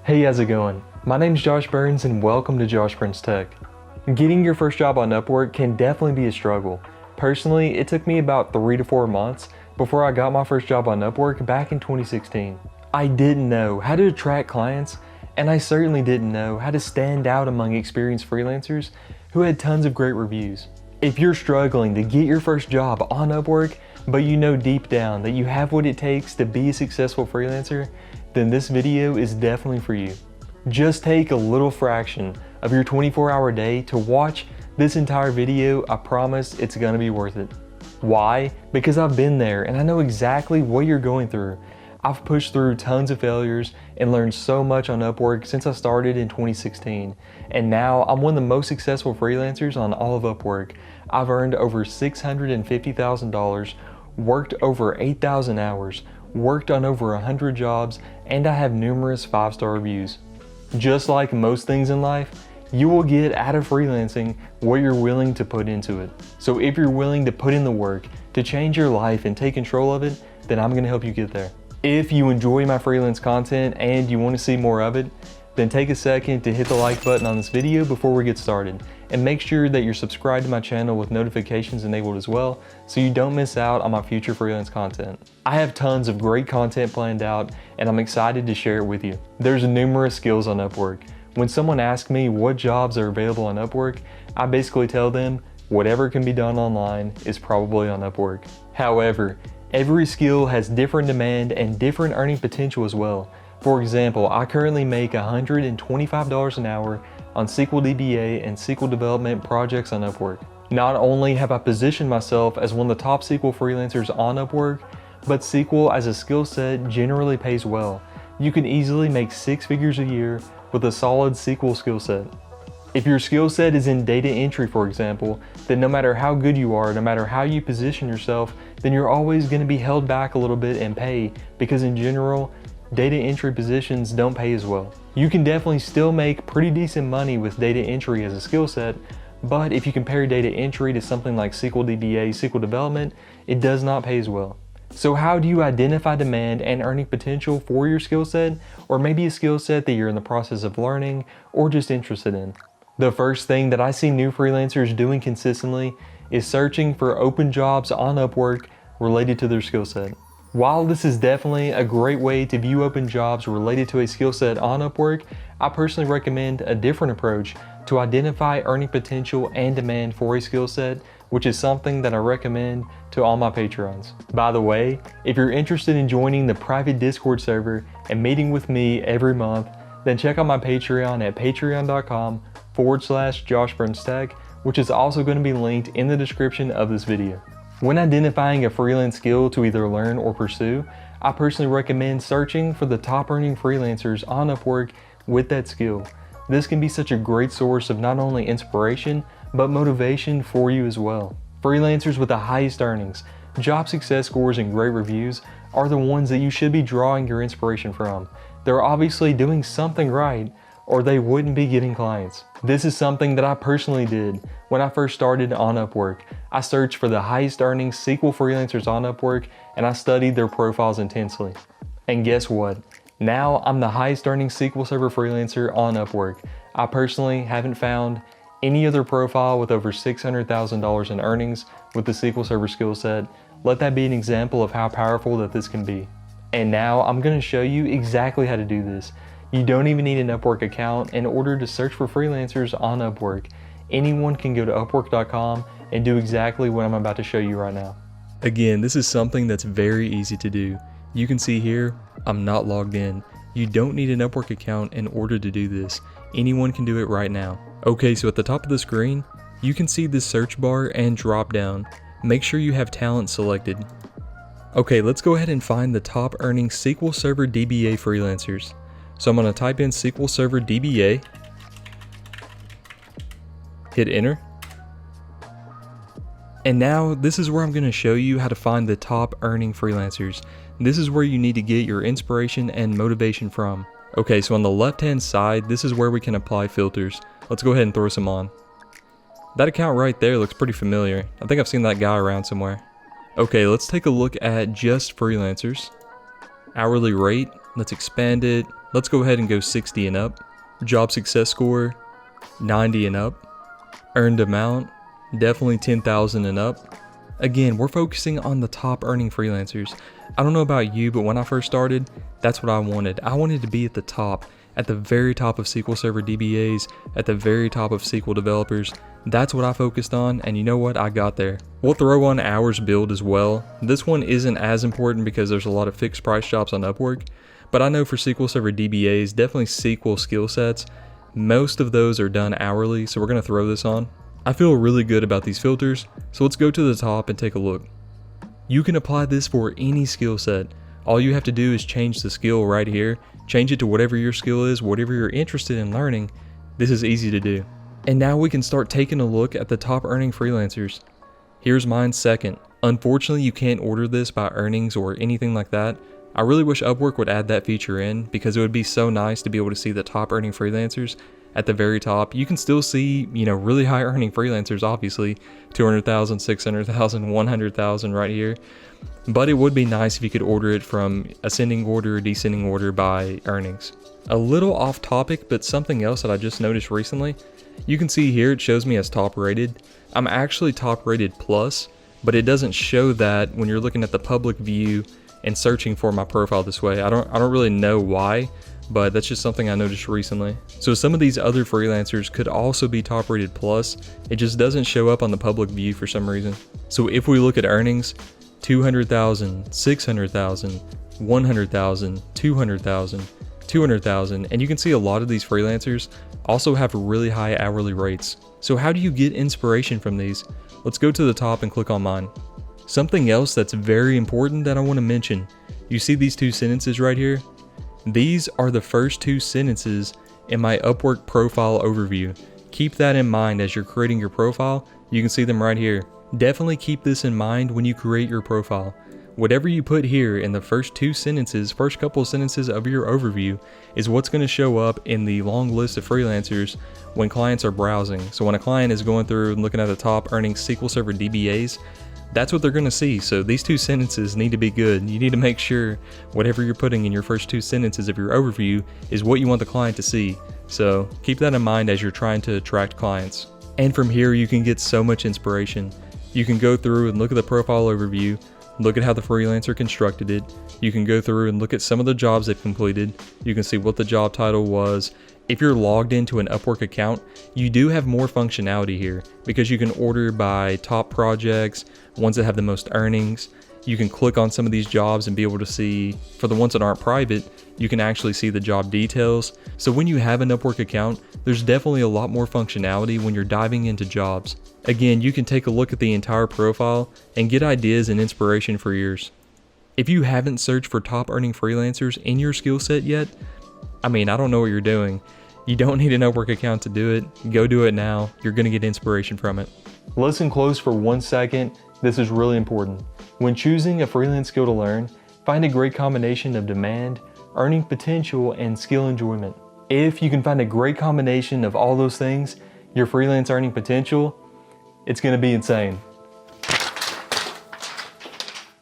Hey, how's it going? My name's Josh Burns and welcome to Josh Burns Tech. Getting your first job on Upwork can definitely be a struggle. Personally, it took me about 3 to 4 months before I got my first job on Upwork back in 2016. I didn't know how to attract clients, and I certainly didn't know how to stand out among experienced freelancers who had tons of great reviews. If you're struggling to get your first job on Upwork, but you know deep down that you have what it takes to be a successful freelancer, then this video is definitely for you. Just take a little fraction of your 24-hour day to watch this entire video. I promise it's gonna be worth it. Why? Because I've been there and I know exactly what you're going through. I've pushed through tons of failures and learned so much on Upwork since I started in 2016. And now I'm one of the most successful freelancers on all of Upwork. I've earned over $650,000, worked over 8,000 hours, worked on over 100 jobs, and I have numerous 5-star reviews. Just like most things in life, you will get out of freelancing what you're willing to put into it. So if you're willing to put in the work to change your life and take control of it, then I'm gonna help you get there. If you enjoy my freelance content and you want to see more of it, then take a second to hit the like button on this video before we get started. And make sure that you're subscribed to my channel with notifications enabled as well, so you don't miss out on my future freelance content. I have tons of great content planned out and I'm excited to share it with you. There's numerous skills on Upwork. When someone asks me what jobs are available on Upwork, I basically tell them whatever can be done online is probably on Upwork. However, every skill has different demand and different earning potential as well. For example, I currently make $125 an hour on SQL DBA and SQL development projects on Upwork. Not only have I positioned myself as one of the top SQL freelancers on Upwork, but SQL as a skill set generally pays well. You can easily make 6 figures a year with a solid SQL skill set. If your skill set is in data entry, for example, then no matter how good you are, no matter how you position yourself, then you're always going to be held back a little bit in pay, because in general, data entry positions don't pay as well. You can definitely still make pretty decent money with data entry as a skill set, but if you compare data entry to something like SQL DBA, SQL development, it does not pay as well. So how do you identify demand and earning potential for your skill set, or maybe a skill set that you're in the process of learning or just interested in? The first thing that I see new freelancers doing consistently is searching for open jobs on Upwork related to their skill set. While this is definitely a great way to view open jobs related to a skill set on Upwork, I personally recommend a different approach to identify earning potential and demand for a skill set, which is something that I recommend to all my Patreons. By the way, if you're interested in joining the private Discord server and meeting with me every month, then check out my Patreon at patreon.com/JoshBurnsTech, which is also going to be linked in the description of this video. When identifying a freelance skill to either learn or pursue, I personally recommend searching for the top earning freelancers on Upwork with that skill. This can be such a great source of not only inspiration, but motivation for you as well. Freelancers with the highest earnings, job success scores, and great reviews are the ones that you should be drawing your inspiration from. They're obviously doing something right, or they wouldn't be getting clients. This is something that I personally did when I first started on Upwork. I searched for the highest earning SQL freelancers on Upwork and I studied their profiles intensely. And guess what? Now I'm the highest earning SQL Server freelancer on Upwork. I personally haven't found any other profile with over $600,000 in earnings with the SQL Server skill set. Let that be an example of how powerful that this can be. And now I'm gonna show you exactly how to do this. You don't even need an Upwork account in order to search for freelancers on Upwork. Anyone can go to upwork.com and do exactly what I'm about to show you right now. Again, this is something that's very easy to do. You can see here, I'm not logged in. You don't need an Upwork account in order to do this. Anyone can do it right now. Okay, so at the top of the screen, you can see this search bar and drop down. Make sure you have talent selected. Okay, let's go ahead and find the top earning SQL Server DBA freelancers. So I'm going to type in SQL Server DBA, hit enter, and now this is where I'm going to show you how to find the top earning freelancers. This is where you need to get your inspiration and motivation from. Okay, so on the left hand side, this is where we can apply filters. Let's go ahead and throw some on. That account right there looks pretty familiar. I think I've seen that guy around somewhere. Okay, let's take a look at just freelancers. Hourly rate, let's expand it. Let's go ahead and go 60 and up. Job success score, 90 and up. Earned amount, definitely 10,000 and up. Again, we're focusing on the top earning freelancers. I don't know about you, but when I first started, that's what I wanted. I wanted to be at the top, at the very top of SQL Server DBAs, at the very top of SQL developers. That's what I focused on, and you know what? I got there. We'll throw on hours billed as well. This one isn't as important because there's a lot of fixed price jobs on Upwork, but I know for SQL Server DBAs, definitely SQL skill sets, most of those are done hourly, so we're gonna throw this on. I feel really good about these filters, so let's go to the top and take a look. You can apply this for any skill set. All you have to do is change the skill right here, change it to whatever your skill is, whatever you're interested in learning. This is easy to do. And now we can start taking a look at the top earning freelancers. Here's mine second. Unfortunately, you can't order this by earnings or anything like that. I really wish Upwork would add that feature in because it would be so nice to be able to see the top earning freelancers at the very top. You can still see, really high earning freelancers, obviously, 200,000, 600,000, 100,000 right here. But it would be nice if you could order it from ascending order or descending order by earnings. A little off topic, but something else that I just noticed recently. You can see here it shows me as top rated. I'm actually top rated plus, but it doesn't show that when you're looking at the public view and searching for my profile this way. I don't really know why, but that's just something I noticed recently. So some of these other freelancers could also be top rated plus. It just doesn't show up on the public view for some reason. So if we look at earnings, 200,000, 600,000, 100,000, 200,000, 200,000, and you can see a lot of these freelancers also have really high hourly rates. So how do you get inspiration from these? Let's go to the top and click on mine. Something else that's very important that I want to mention. You see these two sentences right here? These are the first two sentences in my Upwork profile overview. Keep that in mind as you're creating your profile. You can see them right here. Definitely keep this in mind when you create your profile. Whatever you put here in the first two sentences, first couple of sentences of your overview is what's going to show up in the long list of freelancers when clients are browsing. So when a client is going through and looking at the top earning SQL Server DBAs, that's what they're going to see. So these two sentences need to be good. You need to make sure whatever you're putting in your first two sentences of your overview is what you want the client to see. So keep that in mind as you're trying to attract clients. And from here, you can get so much inspiration. You can go through and look at the profile overview, look at how the freelancer constructed it. You can go through and look at some of the jobs they've completed. You can see what the job title was. If you're logged into an Upwork account, you do have more functionality here because you can order by top projects, ones that have the most earnings. You can click on some of these jobs and be able to see, for the ones that aren't private, you can actually see the job details. So when you have an Upwork account, there's definitely a lot more functionality when you're diving into jobs. Again, you can take a look at the entire profile and get ideas and inspiration for yours. If you haven't searched for top earning freelancers in your skill set yet, I don't know what you're doing. You don't need an Upwork account to do it. Go do it now. You're going to get inspiration from it. Listen close for 1 second. This is really important. When choosing a freelance skill to learn, find a great combination of demand, earning potential, and skill enjoyment. If you can find a great combination of all those things, your freelance earning potential, it's going to be insane.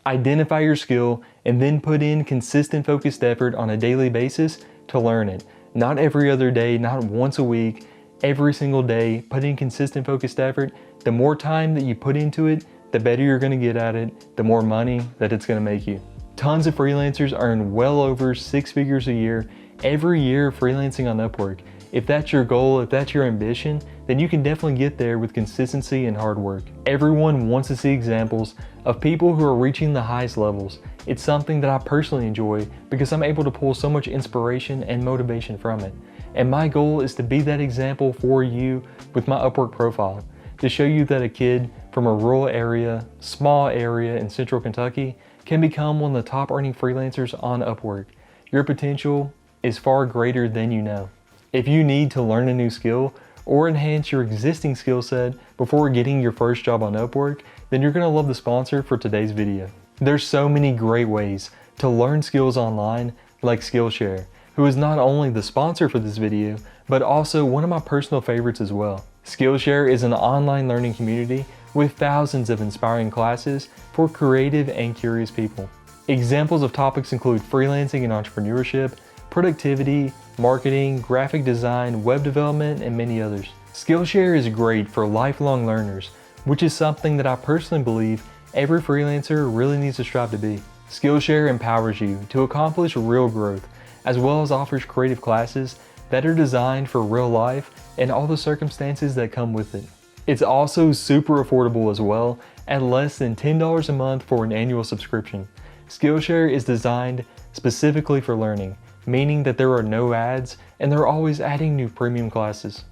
Identify your skill and then put in consistent focused effort on a daily basis to learn it. Not every other day, not once a week, every single day. Put in consistent focused effort. The more time that you put into it, the better you're going to get at it, the more money that it's going to make you. Tons of freelancers earn well over 6 figures a year every year freelancing on Upwork. If that's your goal, if that's your ambition, then you can definitely get there with consistency and hard work. Everyone wants to see examples of people who are reaching the highest levels. It's something that I personally enjoy because I'm able to pull so much inspiration and motivation from it. And my goal is to be that example for you with my Upwork profile, to show you that a kid from a rural area, small area in central Kentucky can become one of the top earning freelancers on Upwork. Your potential is far greater than you know. If you need to learn a new skill or enhance your existing skill set before getting your first job on Upwork, then you're going to love the sponsor for today's video. There's so many great ways to learn skills online, like SKILLSHARE, who is not only the sponsor for this video, but also one of my personal favorites as well. SKILLSHARE is an online learning community with thousands of inspiring classes for creative and curious people. Examples of topics include freelancing and entrepreneurship, productivity, marketing, graphic design, web development, and many others. SKILLSHARE is great for lifelong learners, which is something that I personally believe every freelancer really needs to strive to be. SKILLSHARE empowers you to accomplish real growth, as well as offers creative classes that are designed for real life and all the circumstances that come with it. It's also super affordable as well, at less than $10 a month for an annual subscription. SKILLSHARE is designed specifically for learning, meaning that there are no ads and they're always adding new premium classes.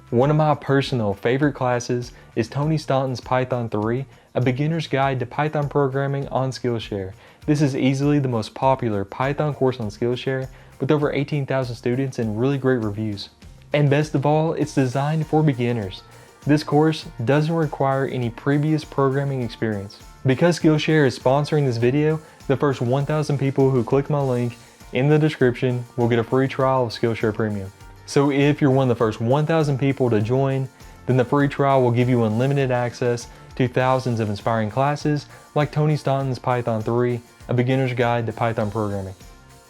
One of my personal favorite classes is Tony Staunton's Python 3, a beginner's guide to Python programming on SKILLSHARE. This is easily the most popular Python course on SKILLSHARE with over 18,000 students and really great reviews. And best of all, it's designed for beginners. This course doesn't require any previous programming experience. Because SKILLSHARE is sponsoring this video, the first 1,000 people who click my link in the description will get a free trial of SKILLSHARE Premium. So if you're one of the first 1,000 people to join, then the free trial will give you unlimited access to thousands of inspiring classes like Tony Staunton's Python 3, a beginner's guide to Python programming.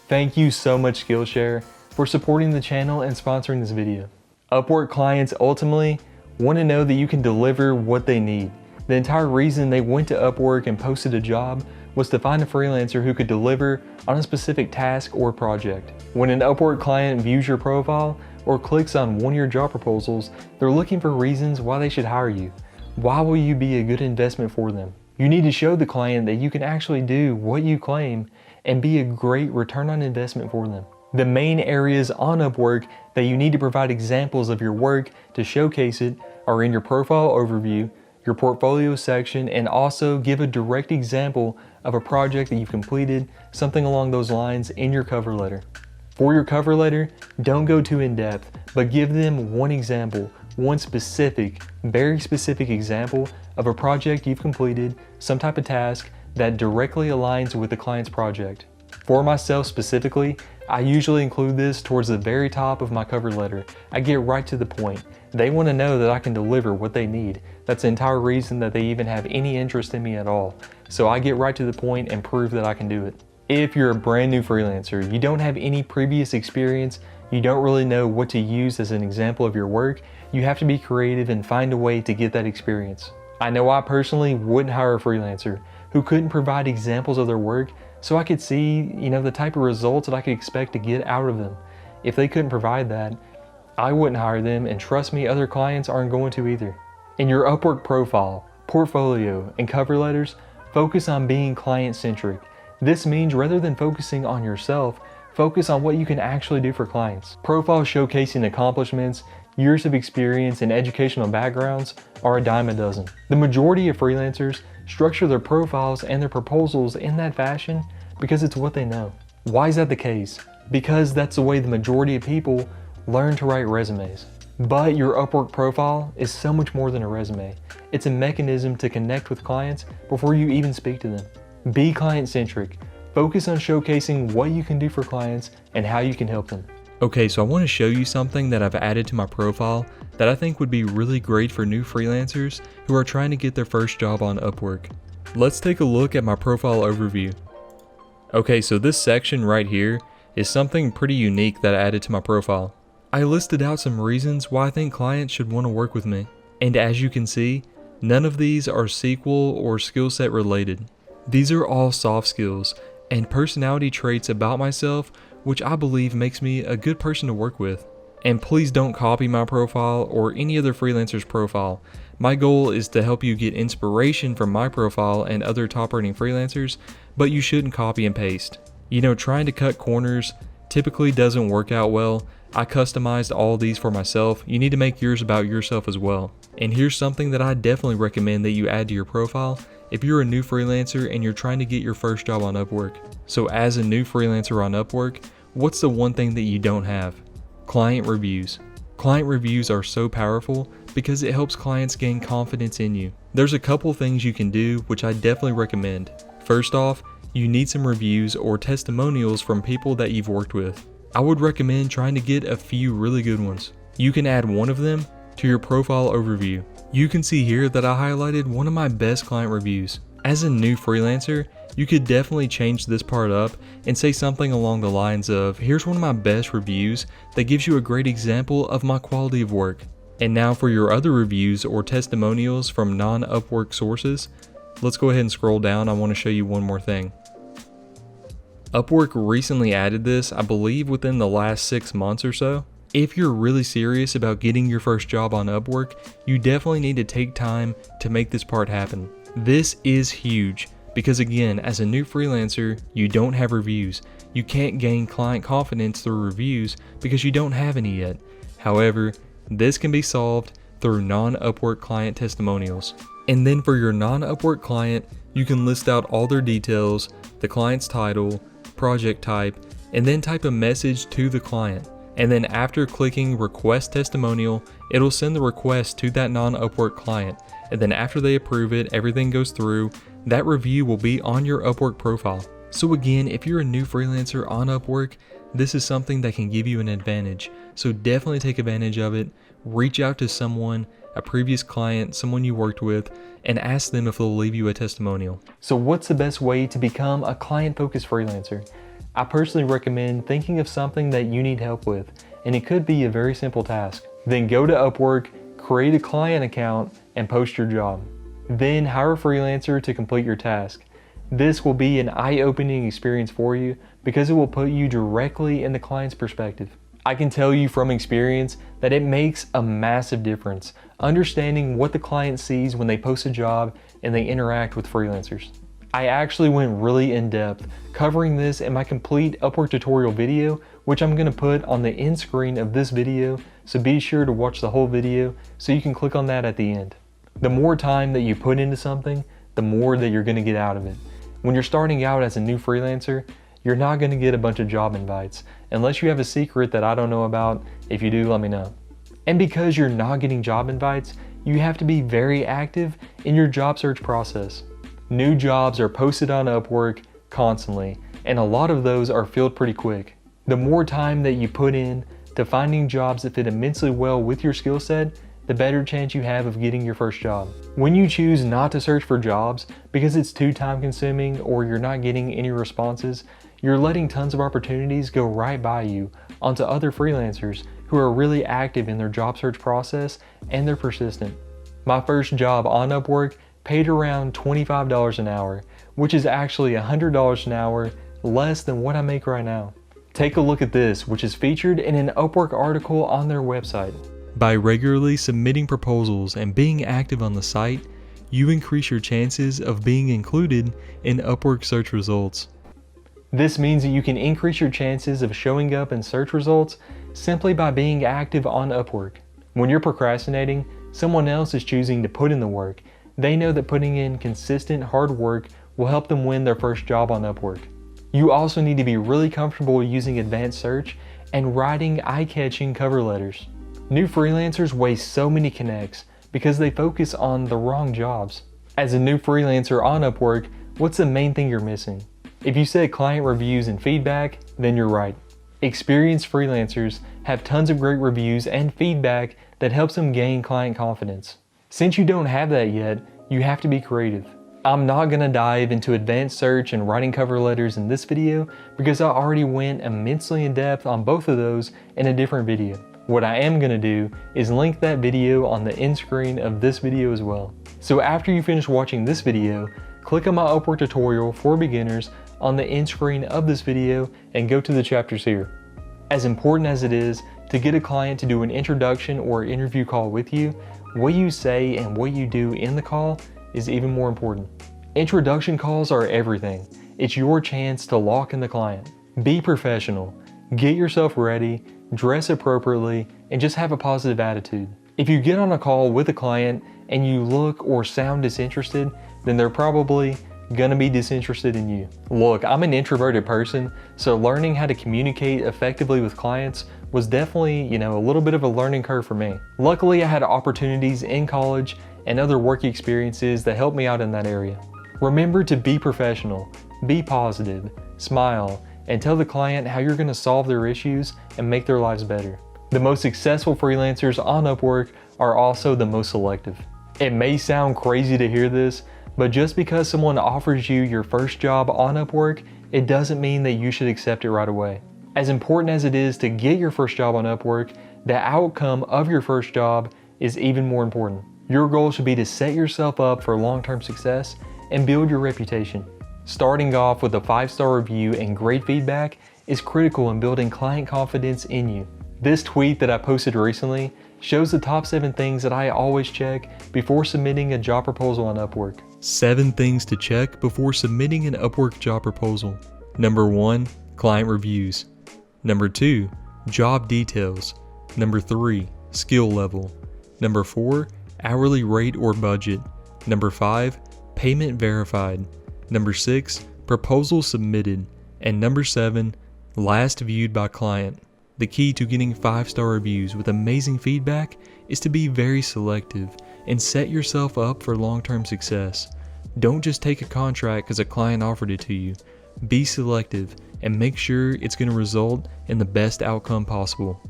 Thank you so much SKILLSHARE for supporting the channel and sponsoring this video. Upwork clients ultimately want to know that you can deliver what they need. The entire reason they went to Upwork and posted a job was to find a freelancer who could deliver on a specific task or project. When an Upwork client views your profile or clicks on one of your job proposals, they're looking for reasons why they should hire you. Why will you be a good investment for them? You need to show the client that you can actually do what you claim and be a great return on investment for them. The main areas on Upwork that you need to provide examples of your work to showcase it are in your profile overview, your portfolio section, and also give a direct example of a project that you've completed, something along those lines, in your cover letter. For your cover letter, don't go too in depth, but give them one example, one specific, very specific example of a project you've completed, some type of task that directly aligns with the client's project. For myself specifically, I usually include this towards the very top of my cover letter. I get right to the point. They want to know that I can deliver what they need. That's the entire reason that they even have any interest in me at all. So I get right to the point and prove that I can do it. If you're a brand new freelancer, you don't have any previous experience, you don't really know what to use as an example of your work, you have to be creative and find a way to get that experience. I know I personally wouldn't hire a freelancer who couldn't provide examples of their work so I could see, the type of results that I could expect to get out of them. If they couldn't provide that, I wouldn't hire them, and trust me, other clients aren't going to either. In your Upwork profile, portfolio, and cover letters, focus on being client-centric. This means rather than focusing on yourself, focus on what you can actually do for clients. Profiles showcasing accomplishments, years of experience, and educational backgrounds are a dime a dozen. The majority of freelancers structure their profiles and their proposals in that fashion because it's what they know. Why is that the case? Because that's the way the majority of people learn to write resumes. But your Upwork profile is so much more than a resume. It's a mechanism to connect with clients before you even speak to them. Be client-centric. Focus on showcasing what you can do for clients and how you can help them. Okay, so I want to show you something that I've added to my profile that I think would be really great for new freelancers who are trying to get their first job on Upwork. Let's take a look at my profile overview. Okay, so this section right here is something pretty unique that I added to my profile. I listed out some reasons why I think clients should want to work with me. And as you can see, none of these are SQL or skill set related. These are all soft skills and personality traits about myself which I believe makes me a good person to work with. And please don't copy my profile or any other freelancer's profile. My goal is to help you get inspiration from my profile and other top earning freelancers, but you shouldn't copy and paste. Trying to cut corners typically doesn't work out well. I customized all these for myself. You need to make yours about yourself as well. And here's something that I definitely recommend that you add to your profile if you're a new freelancer and you're trying to get your first job on Upwork. So as a new freelancer on Upwork, what's the one thing that you don't have? Client reviews. Client reviews are so powerful because it helps clients gain confidence in you. There's a couple things you can do which I definitely recommend. First off, you need some reviews or testimonials from people that you've worked with. I would recommend trying to get a few really good ones. You can add one of them to your profile overview. You can see here that I highlighted one of my best client reviews. As a new freelancer, you could definitely change this part up and say something along the lines of, here's one of my best reviews that gives you a great example of my quality of work. And now for your other reviews or testimonials from non-UPWORK sources, let's go ahead and scroll down. I want to show you one more thing. Upwork recently added this, I believe within the last 6 months or so. If you're really serious about getting your first job on Upwork, you definitely need to take time to make this part happen. This is huge because again, as a new freelancer, you don't have reviews. You can't gain client confidence through reviews because you don't have any yet. However, this can be solved through non-UPWORK client testimonials. And then for your non-UPWORK client, you can list out all their details, the client's title, project type, and then type a message to the client. And then after clicking request testimonial, it'll send the request to that non-UPWORK client. And then after they approve it, everything goes through, that review will be on your Upwork profile. So again, if you're a new freelancer on Upwork, this is something that can give you an advantage. So definitely take advantage of it. Reach out to someone, a previous client, someone you worked with, and ask them if they'll leave you a testimonial. So what's the best way to become a client-focused freelancer? I personally recommend thinking of something that you need help with, and it could be a very simple task. Then go to Upwork, create a client account, and post your job. Then hire a freelancer to complete your task. This will be an eye-opening experience for you because it will put you directly in the client's perspective. I can tell you from experience that it makes a massive difference understanding what the client sees when they post a job and they interact with freelancers. I actually went really in depth covering this in my complete Upwork tutorial video, which I'm going to put on the end screen of this video, so be sure to watch the whole video so you can click on that at the end. The more time that you put into something, the more that you're going to get out of it. When you're starting out as a new freelancer, you're not going to get a bunch of job invites unless you have a secret that I don't know about. If you do, let me know. And because you're not getting job invites, you have to be very active in your job search process. New jobs are posted on Upwork constantly, and a lot of those are filled pretty quick. The more time that you put in to finding jobs that fit immensely well with your skill set, the better chance you have of getting your first job. When you choose not to search for jobs because it's too time consuming or you're not getting any responses, you're letting tons of opportunities go right by you onto other freelancers who are really active in their job search process and they're persistent. My first job on Upwork paid around $25 an hour, which is actually $100 an hour less than what I make right now. Take a look at this, which is featured in an Upwork article on their website. By regularly submitting proposals and being active on the site, you increase your chances of being included in Upwork search results. This means that you can increase your chances of showing up in search results simply by being active on Upwork. When you're procrastinating, someone else is choosing to put in the work. They know that putting in consistent hard work will help them win their first job on Upwork. You also need to be really comfortable using advanced search and writing eye-catching cover letters. New freelancers waste so many connects because they focus on the wrong jobs. As a new freelancer on Upwork, what's the main thing you're missing? If you said client reviews and feedback, then you're right. Experienced freelancers have tons of great reviews and feedback that helps them gain client confidence. Since you don't have that yet, you have to be creative. I'm not going to dive into advanced search and writing cover letters in this video because I already went immensely in depth on both of those in a different video. What I am going to do is link that video on the end screen of this video as well. So after you finish watching this video, click on my Upwork tutorial for beginners on the end screen of this video and go to the chapters here. As important as it is to get a client to do an introduction or interview call with you, what you say and what you do in the call is even more important. Introduction calls are everything. It's your chance to lock in the client. Be professional, get yourself ready, dress appropriately, and just have a positive attitude. If you get on a call with a client and you look or sound disinterested, then they're probably gonna be disinterested in you. Look, I'm an introverted person, so learning how to communicate effectively with clients was definitely, a little bit of a learning curve for me. Luckily, I had opportunities in college and other work experiences that helped me out in that area. Remember to be professional, be positive, smile, and tell the client how you're gonna solve their issues and make their lives better. The most successful freelancers on Upwork are also the most selective. It may sound crazy to hear this, But just because someone offers you your first job on Upwork, it doesn't mean that you should accept it right away. As important as it is to get your first job on Upwork, the outcome of your first job is even more important. Your goal should be to set yourself up for long-term success and build your reputation. Starting off with a 5-star review and great feedback is critical in building client confidence in you. This tweet that I posted recently shows the top 7 things that I always check before submitting a job proposal on Upwork. 7 things to check before submitting an Upwork job proposal. Number 1, client reviews. Number 2, job details. Number 3, skill level. Number 4, hourly rate or budget. Number 5, payment verified. Number 6, proposal submitted. And number 7, last viewed by client. The key to getting 5-star reviews with amazing feedback is to be very selective and set yourself up for long-term success. Don't just take a contract because a client offered it to you. Be selective and make sure it's going to result in the best outcome possible.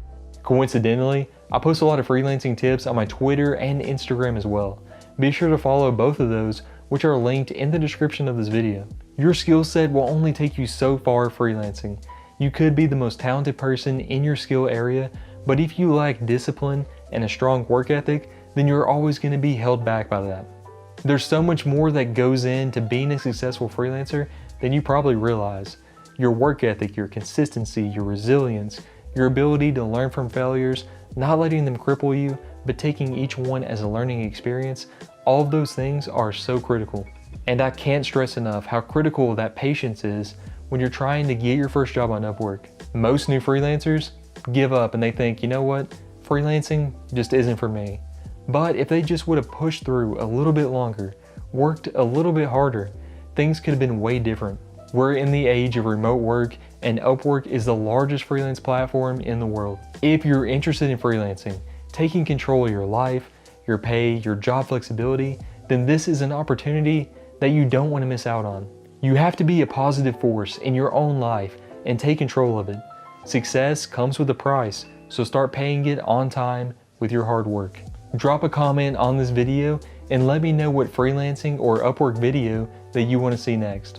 Coincidentally, I post a lot of freelancing tips on my Twitter and Instagram as well. Be sure to follow both of those, which are linked in the description of this video. Your skill set will only take you so far freelancing. You could be the most talented person in your skill area, but if you lack discipline and a strong work ethic, then you're always going to be held back by that. There's so much more that goes into being a successful freelancer than you probably realize. Your work ethic, your consistency, your resilience, your ability to learn from failures, not letting them cripple you, but taking each one as a learning experience, all of those things are so critical. And I can't stress enough how critical that patience is when you're trying to get your first job on Upwork. Most new freelancers give up and they think, you know what, freelancing just isn't for me. But if they just would have pushed through a little bit longer, worked a little bit harder, things could have been way different. We're in the age of remote work, and Upwork is the largest freelance platform in the world. If you're interested in freelancing, taking control of your life, your pay, your job flexibility, then this is an opportunity that you don't want to miss out on. You have to be a positive force in your own life and take control of it. Success comes with a price, so start paying it on time with your hard work. Drop a comment on this video and let me know what freelancing or Upwork video that you want to see next.